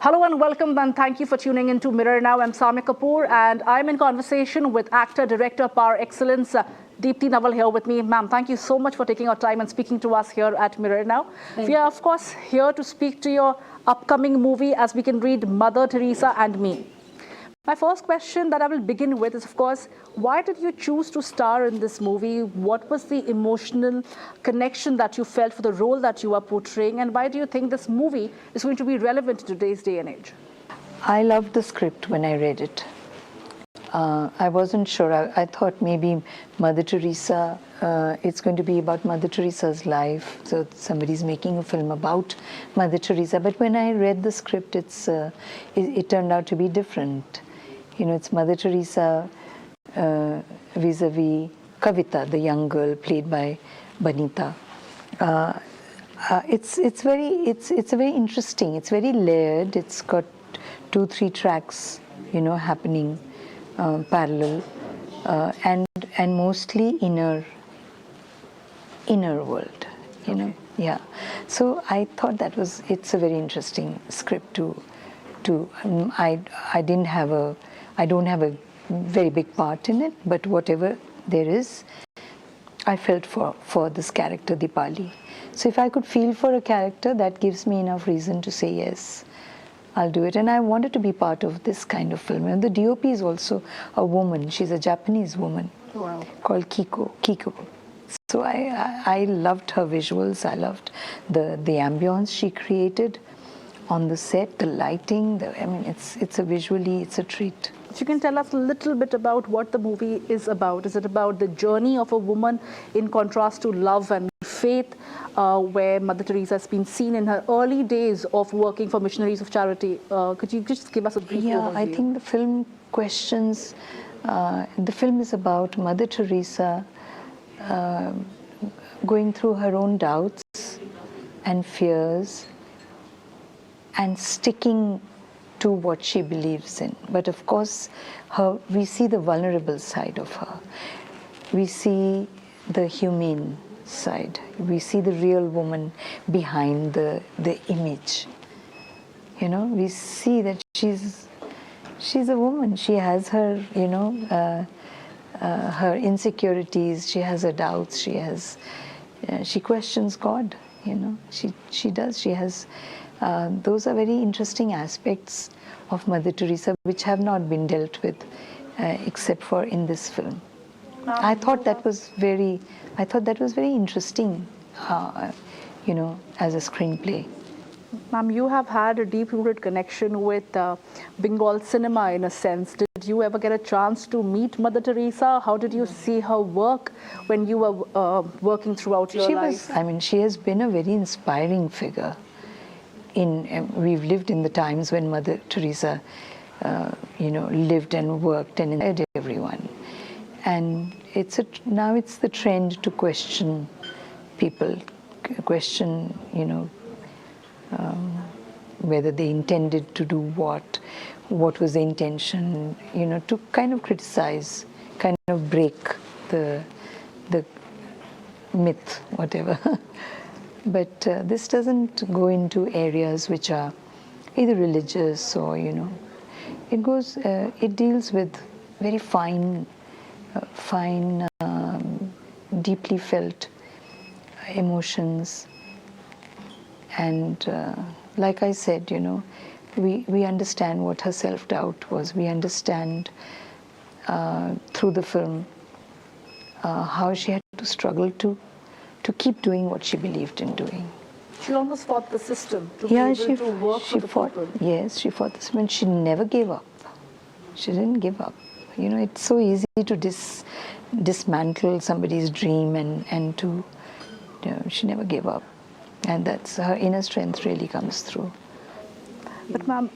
Hello and welcome, and thank you for tuning in to Mirror Now. I'm Samia Kapoor, and I'm in conversation with actor, director par excellence, Deepti Naval here with me. Ma'am, thank you so much for taking our time and speaking to us here at Mirror Now. We are, of course, here to speak to your upcoming movie, as we can read, Mother Teresa and Me. My first question that I will begin with is, of course, why did you choose to star in this movie? What was the emotional connection that you felt for the role that you are portraying? And why do you think this movie is going to be relevant to today's day and age? I loved the script when I read it. I wasn't sure. I thought maybe Mother Teresa, it's going to be about Mother Teresa's life. So somebody's making a film about Mother Teresa. But when I read the script, it turned out to be different. You know, it's Mother Teresa vis-a-vis Kavita, the young girl played by Banita. It's very interesting. It's very layered. It's got 2-3 tracks, happening parallel, and mostly inner world. Yeah. So I thought it's a very interesting script I don't have a very big part in it, but whatever there is, I felt for this character, Dipali. So if I could feel for a character, that gives me enough reason to say yes, I'll do it. And I wanted to be part of this kind of film. And the DOP is also a woman. She's a Japanese woman. Wow. Called Kiko. So I loved her visuals. I loved the ambience she created on the set, the lighting. It's a treat. If you can tell us a little bit about what the movie is about. Is it about the journey of a woman in contrast to love and faith, where Mother Teresa has been seen in her early days of working for missionaries of charity? Could you just give us a brief overview? I think the film questions, the film is about Mother Teresa going through her own doubts and fears and sticking to what she believes in. But of course, we see the vulnerable side of her. We see the humane side. We see the real woman behind the image. We see that she's a woman. She has her, her insecurities. She has her doubts. She questions God. She does. She has. Those are very interesting aspects of Mother Teresa which have not been dealt with except for in this film. I thought that was very interesting, as a screenplay. Ma'am, you have had a deep-rooted connection with Bengal cinema in a sense. Did you ever get a chance to meet Mother Teresa? How did you see her work when you were working throughout your life? She has been a very inspiring figure. We've lived in the times when Mother Teresa, lived and worked and inspired everyone. And now it's the trend to question people, question, whether they intended to do what was the intention, to kind of criticize, kind of break the myth, whatever. But this doesn't go into areas which are either religious or, it deals with very fine, deeply felt emotions. And like I said, we understand what her self-doubt was. We understand through the film how she had to struggle to keep doing what she believed in doing. She almost fought the system to be able to work for the people. Yes, she fought the system. She never gave up. She didn't give up. It's so easy to dismantle somebody's dream and to, she never gave up. And that's her inner strength really comes through. But ma'am,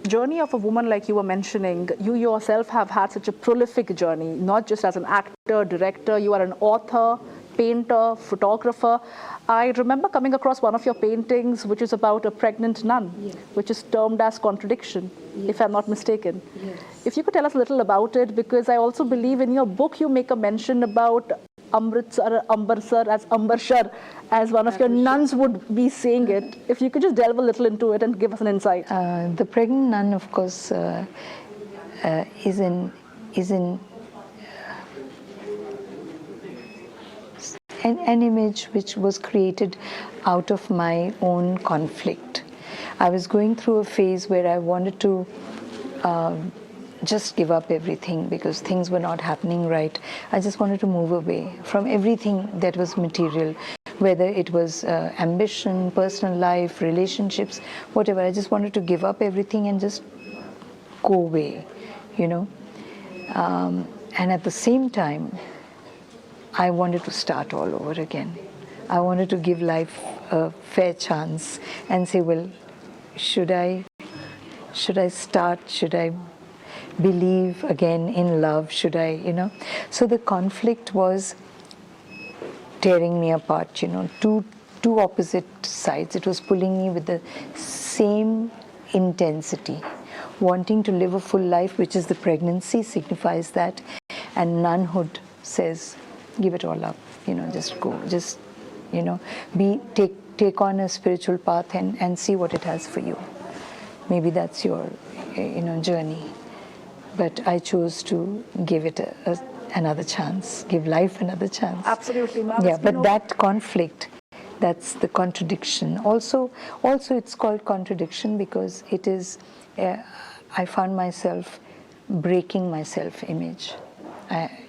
journey of a woman like you were mentioning, you yourself have had such a prolific journey, not just as an actor, director, you are an author, painter, photographer. I remember coming across one of your paintings, which is about a pregnant nun, yes, which is termed as Contradiction, yes, if I'm not mistaken. Yes. If you could tell us a little about it, because I also believe in your book you make a mention about Amritsar as Ambarshar, as one of your nuns would be saying it. If you could just delve a little into it and give us an insight. The pregnant nun, of course, is in an image which was created out of my own conflict. I was going through a phase where I wanted to just give up everything because things were not happening right. I just wanted to move away from everything that was material, whether it was ambition, personal life, relationships, whatever. I just wanted to give up everything and just go away, you know. And at the same time, I wanted to start all over again. I wanted to give life a fair chance and say, well, should I start? Should I believe again in love? Should I, you know? So the conflict was tearing me apart, you know, two opposite sides. It was pulling me with the same intensity. Wanting to live a full life, which is the pregnancy, signifies that, and nunhood says, give it all up, you know, just go, just, you know, take on a spiritual path and see what it has for you. Maybe that's your, you know, journey. But I chose to give it another chance, give life another chance. Absolutely, ma'am. Yeah, but that conflict, that's the contradiction. Also, it's called contradiction because it is, I found myself breaking my self-image.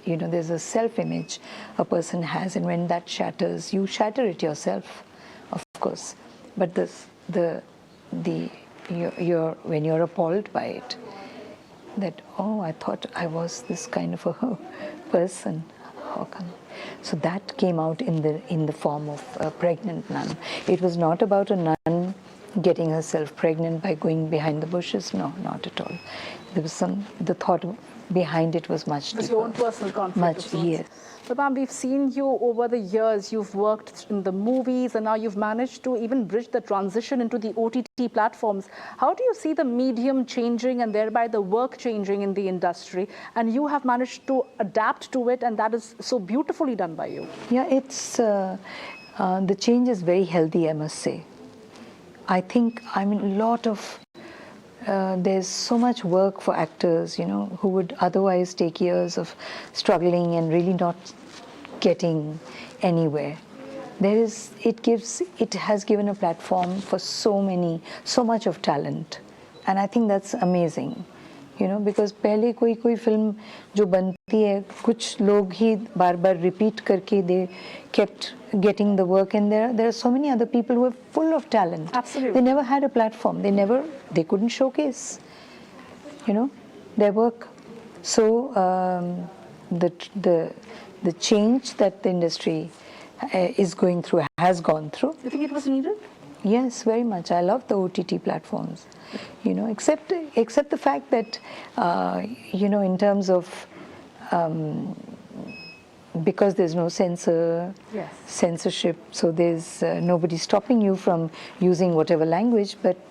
You know, there's a self-image a person has, and when that shatters, you shatter it yourself, of course. But when you're appalled by it, that, oh, I thought I was this kind of a person. How come? So that came out in the form of a pregnant nun. It was not about a nun getting herself pregnant by going behind the bushes. No, not at all. There was the thought behind it was much deeper. Your own personal conflict. Yes. But ma'am, we've seen you over the years. You've worked in the movies, and now you've managed to even bridge the transition into the OTT platforms. How do you see the medium changing and thereby the work changing in the industry? And you have managed to adapt to it, and that is so beautifully done by you. Yeah, it's the change is very healthy, I must say. I think, I mean, a lot of there's so much work for actors, you know, who would otherwise take years of struggling and really not getting anywhere. It has given a platform for so much of talent, and I think that's amazing, you know, because पहले कोई film जो बनती है, कुछ लोग ही बार-बार repeat करके they kept getting the work, and there are so many other people who are full of talent. Absolutely. They never had a platform. They couldn't showcase, you know, their work. So the change that the industry has gone through. Do you think it was needed? Yes, very much. I love the OTT platforms, you know, except the fact that, you know, in terms of, because there's no censorship, so there's nobody stopping you from using whatever language, but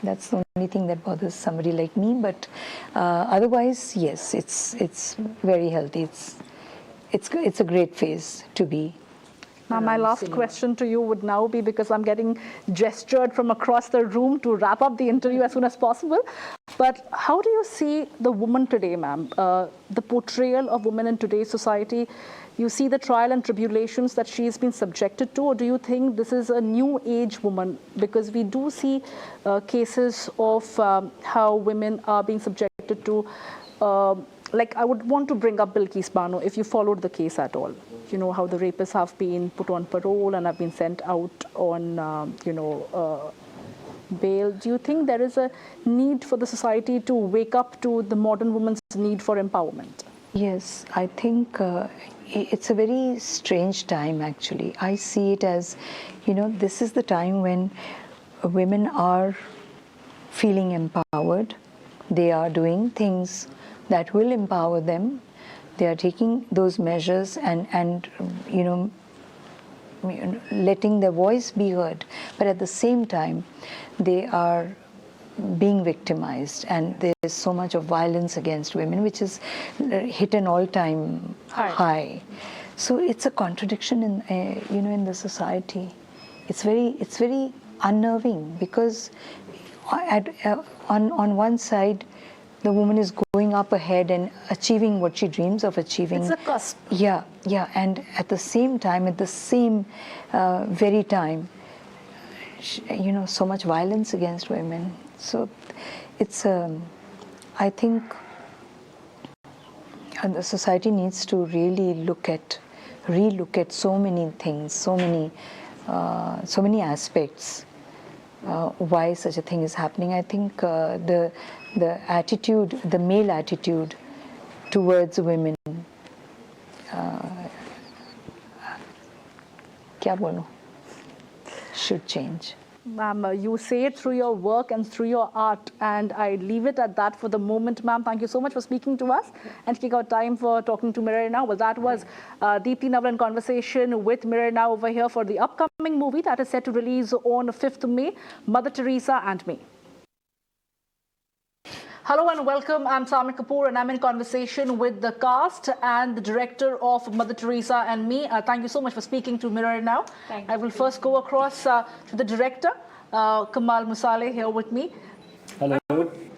that's the only thing that bothers somebody like me. But otherwise, yes, it's very healthy. It's a great phase to be. Now, my last question to you would now be, because I'm getting gestured from across the room to wrap up the interview as soon as possible, but how do you see the woman today, ma'am? The portrayal of women in today's society, you see the trial and tribulations that she's been subjected to, or do you think this is a new age woman? Because we do see cases of how women are being subjected to, like I would want to bring up Bilkis Bano, if you followed the case at all. You know, how the rapists have been put on parole and have been sent out on, bail. Do you think there is a need for the society to wake up to the modern woman's need for empowerment? Yes, I think it's a very strange time, actually. I see it as, you know, this is the time when women are feeling empowered. They are doing things that will empower them. They are taking those measures and you know, letting their voice be heard. But at the same time, they are being victimized, and there is so much of violence against women, which is hit an all-time high. So it's a contradiction in in the society. It's very unnerving because on one side the woman is going up ahead and achieving what she dreams of achieving. It's a cusp. Yeah, and at the same time, very time, so much violence against women. So it's I think the society needs to really relook at so many things, so many aspects. Why such a thing is happening. I think the attitude, the male attitude towards women, should change. Ma'am, you say it through your work and through your art, and I leave it at that for the moment, ma'am. Thank you so much for speaking to us and taking out time for talking to Mirror Now. Well, that was Deepti Naval in conversation with Mirror Now over here for the upcoming movie that is set to release on 5th May, Mother Teresa and Me. Hello and welcome. I'm Samia Kapoor and I'm in conversation with the cast and the director of Mother Teresa and Me. Thank you so much for speaking to Mirror Now. Thank you. I will first go across to the director, Kamal Musale, here with me. Hello.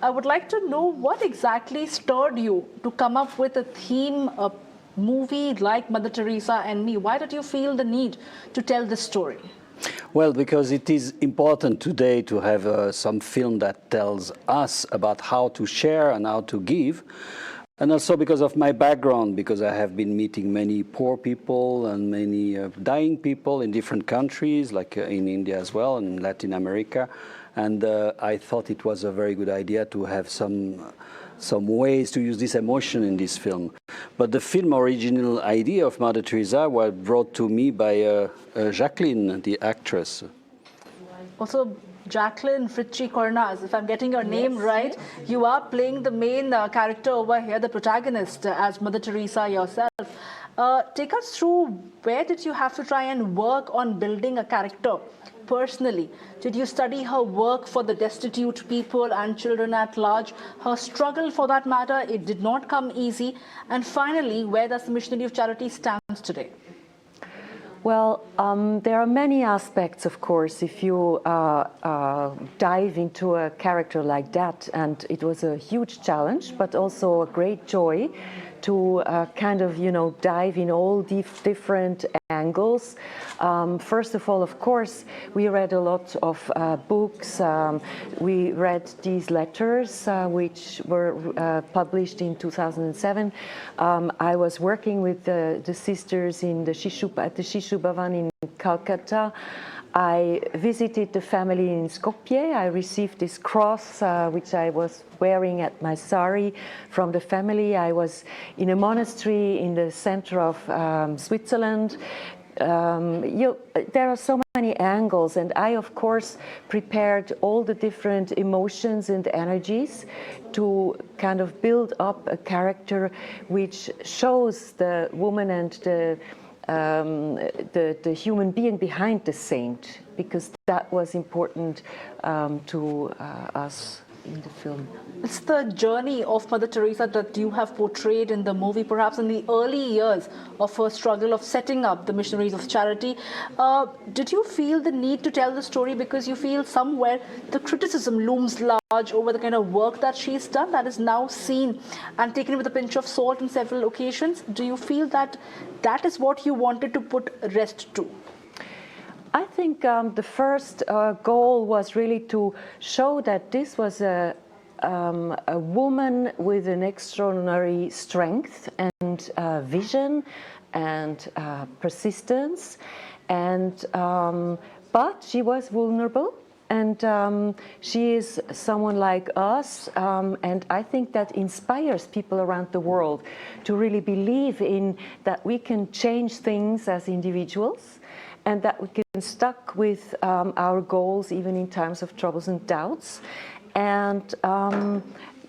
I would like to know what exactly stirred you to come up with a theme, a movie like Mother Teresa and Me. Why did you feel the need to tell this story? Well, because it is important today to have some film that tells us about how to share and how to give. And also because of my background, because I have been meeting many poor people and many dying people in different countries, like in India as well, and Latin America. And I thought it was a very good idea to have some ways to use this emotion in this film. But the film original idea of Mother Teresa was brought to me by Jacqueline, the actress. Also, Jacqueline Fitschi-Cornaz, if I'm getting your name right, you are playing the main character over here, the protagonist, as Mother Teresa yourself. Take us through, where did you have to try and work on building a character personally? Did you study her work for the destitute people and children at large? Her struggle, for that matter, it did not come easy. And finally, where does the Missionary of Charity stand today? Well, there are many aspects, of course, if you dive into a character like that, and it was a huge challenge, but also a great joy to kind of, dive in all different angles. First of all, of course, we read a lot of books. We read these letters, which were published in 2007. I was working with the sisters in the at the Shishu Bhavan in Calcutta. I visited the family in Skopje. I received this cross, which I was wearing at my sari from the family. I was in a monastery in the center of Switzerland. There are so many angles, and I, of course, prepared all the different emotions and energies to kind of build up a character which shows the woman and the human being behind the saint, because that was important to us in the film. It's the journey of Mother Teresa that you have portrayed in the movie, perhaps in the early years of her struggle of setting up the Missionaries of Charity. Did you feel the need to tell the story because you feel somewhere the criticism looms large over the kind of work that she's done that is now seen and taken with a pinch of salt on several occasions? Do you feel that that is what you wanted to put rest to? I think the first goal was really to show that this was a woman with an extraordinary strength and vision and persistence, and but she was vulnerable, and she is someone like us, and I think that inspires people around the world to really believe in that we can change things as individuals, and that we can stuck with our goals even in times of troubles and doubts. And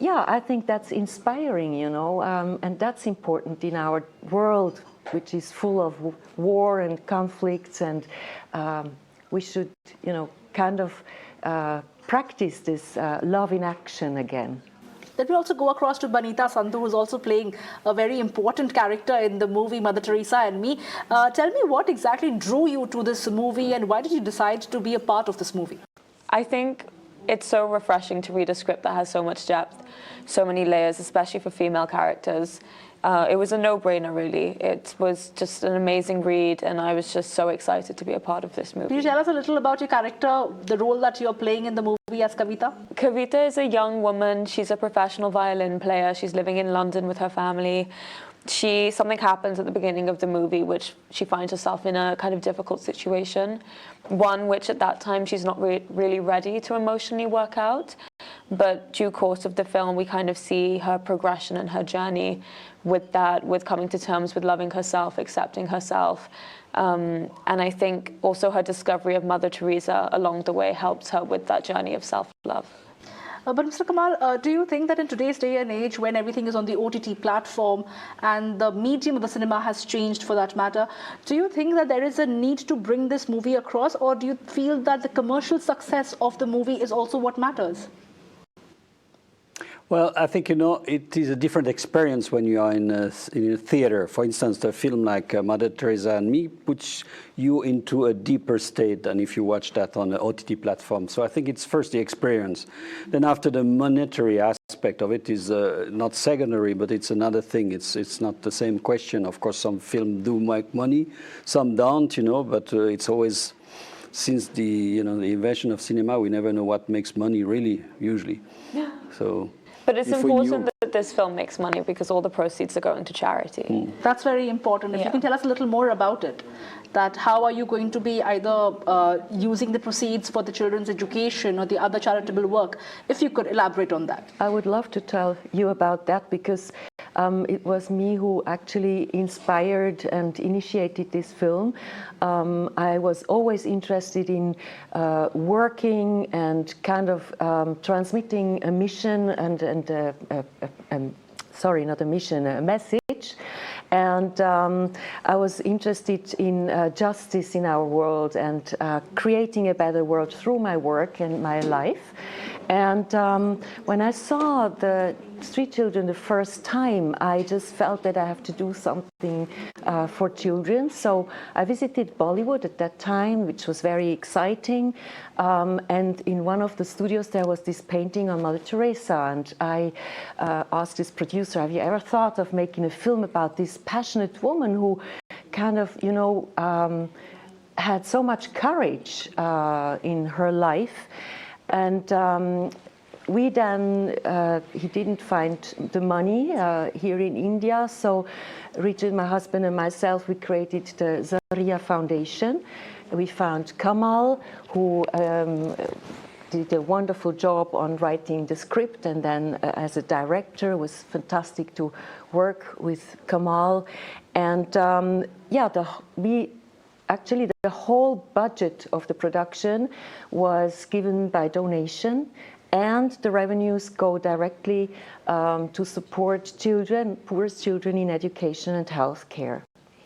yeah, I think that's inspiring, and that's important in our world, which is full of war and conflicts, and we should, kind of practice this love in action again. Let me also go across to Banita Sandhu, who's also playing a very important character in the movie Mother Teresa and Me. Tell me what exactly drew you to this movie and why did you decide to be a part of this movie? I think it's so refreshing to read a script that has so much depth, so many layers, especially for female characters. It was a no-brainer, really. It was just an amazing read, and I was just so excited to be a part of this movie. Can you tell us a little about your character, the role that you're playing in the movie as Kavita? Kavita is a young woman. She's a professional violin player. She's living in London with her family. Something happens at the beginning of the movie which she finds herself in a kind of difficult situation, one which at that time she's not really ready to emotionally work out. But due course of the film, we kind of see her progression and her journey with that, with coming to terms with loving herself, accepting herself. And I think also her discovery of Mother Teresa along the way helps her with that journey of self-love. But Mr. Kamal, do you think that in today's day and age, when everything is on the OTT platform and the medium of the cinema has changed for that matter, do you think that there is a need to bring this movie across, or do you feel that the commercial success of the movie is also what matters? Well, I think, it is a different experience when you are in a theater. For instance, a film like Mother Teresa and Me puts you into a deeper state than if you watch that on an OTT platform. So I think it's first the experience. Then after, the monetary aspect of it is not secondary, but it's another thing. It's not the same question. Of course, some films do make money, some don't, but it's always, since the invention of cinema, we never know what makes money really, usually. Yeah. So. But it's important that this film makes money because all the proceeds are going to charity. That's very important. If you can tell us a little more about it, that how are you going to be either using the proceeds for the children's education or the other charitable work, if you could elaborate on that. I would love to tell you about that because it was me who actually inspired and initiated this film. I was always interested in working and kind of transmitting a mission a message. And I was interested in justice in our world and creating a better world through my work and my life. And when I saw the street children the first time, I just felt that I have to do something for children. So I visited Bollywood at that time, which was very exciting. And in one of the studios, there was this painting on Mother Teresa. And I asked this producer, have you ever thought of making a film about this passionate woman who kind of, had so much courage in her life? And we then, he didn't find the money here in India, so Richard, my husband, and myself, we created the Zaria Foundation. We found Kamal, who did a wonderful job on writing the script, and then as a director, it was fantastic to work with Kamal. And Actually, the whole budget of the production was given by donation, and the revenues go directly to support children, poorest children in education and health care,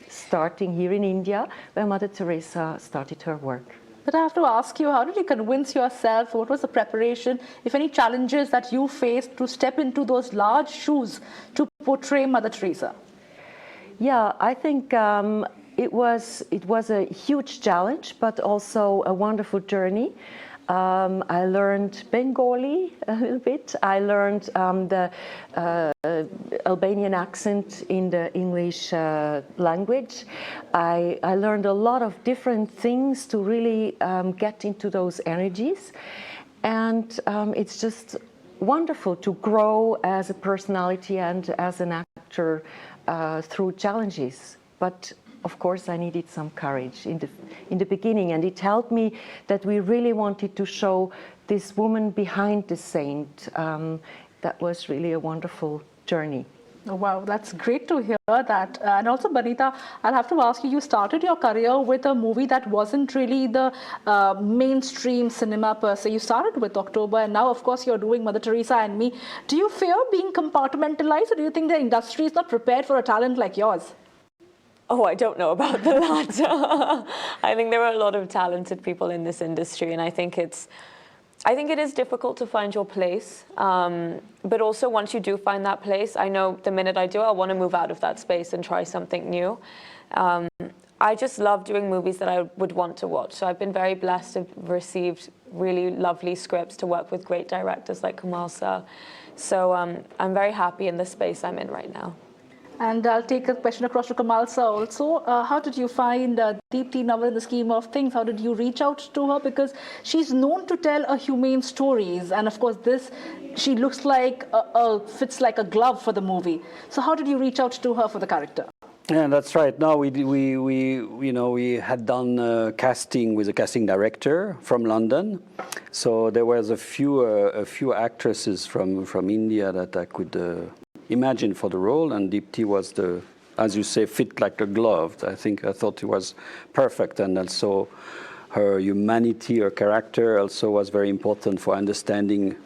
starting here in India, where Mother Teresa started her work. But I have to ask you, how did you convince yourself? What was the preparation, if any challenges that you faced to step into those large shoes to portray Mother Teresa? Yeah, I think it was a huge challenge, but also a wonderful journey. I learned Bengali a little bit. I learned the Albanian accent in the English language. I learned a lot of different things to really get into those energies. And it's just wonderful to grow as a personality and as an actor through challenges. But of course, I needed some courage in the beginning, and it helped me that we really wanted to show this woman behind the saint. That was really a wonderful journey. Oh, wow, that's great to hear that. And also, Banita, I'll have to ask you, you started your career with a movie that wasn't really the mainstream cinema per se. You started with October, and now, of course, you're doing Mother Teresa and Me. Do you fear being compartmentalized, or do you think the industry is not prepared for a talent like yours? Oh, I don't know about the latter. I think there are a lot of talented people in this industry, and I think it's I think it is difficult to find your place, but also once you do find that place, I know the minute I do, I want to move out of that space and try something new. I just love doing movies that I would want to watch. So I've been very blessed to have received really lovely scripts, to work with great directors like Kamal Musale. So I'm very happy in the space I'm in right now. And I'll take a question across to Kamal sir also. How did you find Deepti Naval in the scheme of things? How did you reach out to her? Because she's known to tell a humane stories. And of course, she looks like, fits like a glove for the movie. So how did you reach out to her for the character? Yeah, that's right. No, we had done casting with a casting director from London. So there was a few actresses from India that I could imagine for the role, and Deepti was as you say, fit like a glove. I thought it was perfect, and also her humanity, her character also was very important for understanding,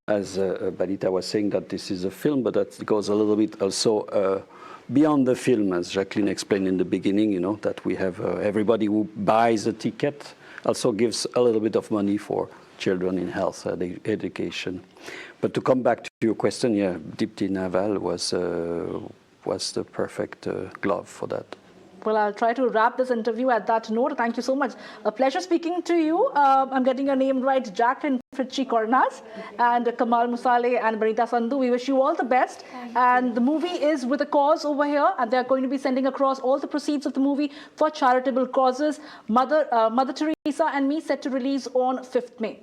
as Banita was saying, that this is a film, but that goes a little bit also beyond the film, as Jacqueline explained in the beginning, that we have everybody who buys a ticket also gives a little bit of money for children in health education. But to come back to your question, yeah, Deepti Naval was the perfect glove for that. Well, I'll try to wrap this interview at that note. Thank you so much. A pleasure speaking to you. I'm getting your name right, Jacqueline Fitschi-Cornaz and Kamal Musale and Banita Sandhu. We wish you all the best. And the movie is with a cause over here, and they're going to be sending across all the proceeds of the movie for charitable causes. Mother Teresa and Me set to release on 5th May.